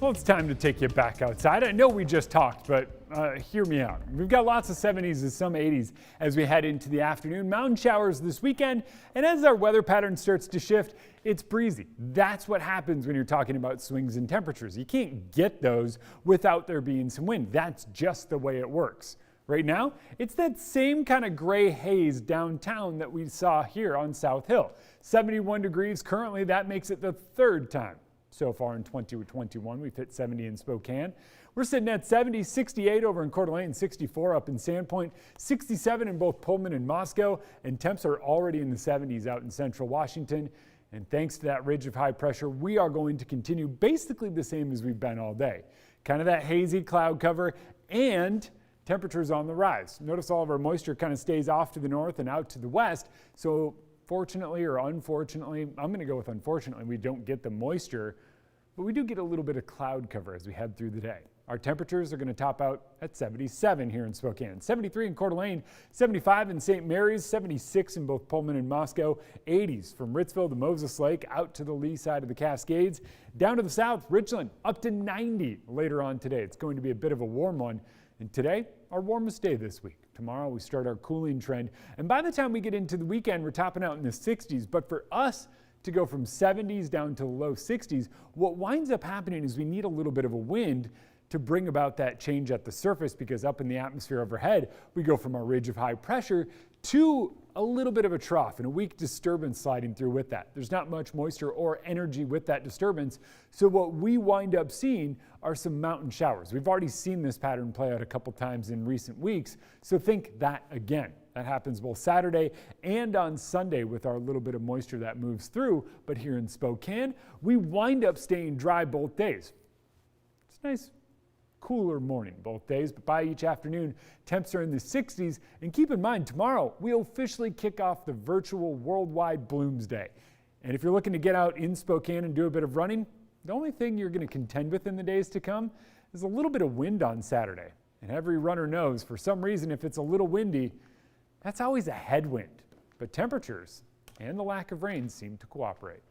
Well, it's time to take you back outside. I know we just talked, but hear me out. We've got lots of 70s and some 80s as we head into the afternoon. Mountain showers this weekend, and as our weather pattern starts to shift, it's breezy. That's what happens when you're talking about swings in temperatures. You can't get those without there being some wind. That's just the way it works. Right now, it's that same kind of gray haze downtown that we saw here on South Hill. 71 degrees currently. That makes it the third time so far in 2021 we've hit 70 in Spokane. We're sitting at 70, 68 over in Coeur d'Alene, 64 up in Sandpoint, 67 in both Pullman and Moscow, and temps are already in the 70s out in central Washington. And thanks to that ridge of high pressure, we are going to continue basically the same as we've been all day. Kind of that hazy cloud cover and temperatures on the rise. Notice all of our moisture kind of stays off to the north and out to the west. So fortunately or unfortunately, I'm going to go with unfortunately, we don't get the moisture, but we do get a little bit of cloud cover as we head through the day. Our temperatures are going to top out at 77 here in Spokane, 73 in Coeur d'Alene, 75 in St. Mary's, 76 in both Pullman and Moscow, 80s from Ritzville to Moses Lake out to the lee side of the Cascades, down to the south, Richland up to 90 later on today. It's going to be a bit of a warm one. And today, our warmest day this week. Tomorrow, we start our cooling trend. And by the time we get into the weekend, we're topping out in the 60s. But for us to go from 70s down to low 60s, what winds up happening is we need a little bit of a wind to bring about that change at the surface, because up in the atmosphere overhead, we go from a ridge of high pressure to a little bit of a trough and a weak disturbance sliding through with that. There's not much moisture or energy with that disturbance. So what we wind up seeing are some mountain showers. We've already seen this pattern play out a couple times in recent weeks. So think that again. That happens both Saturday and on Sunday with our little bit of moisture that moves through. But here in Spokane, we wind up staying dry both days. It's nice. Cooler morning both days, but by each afternoon, temps are in the 60s. And keep in mind, tomorrow we officially kick off the virtual worldwide Bloomsday. And if you're looking to get out in Spokane and do a bit of running, the only thing you're going to contend with in the days to come is a little bit of wind on Saturday. And every runner knows, for some reason, if it's a little windy, that's always a headwind. But temperatures and the lack of rain seem to cooperate.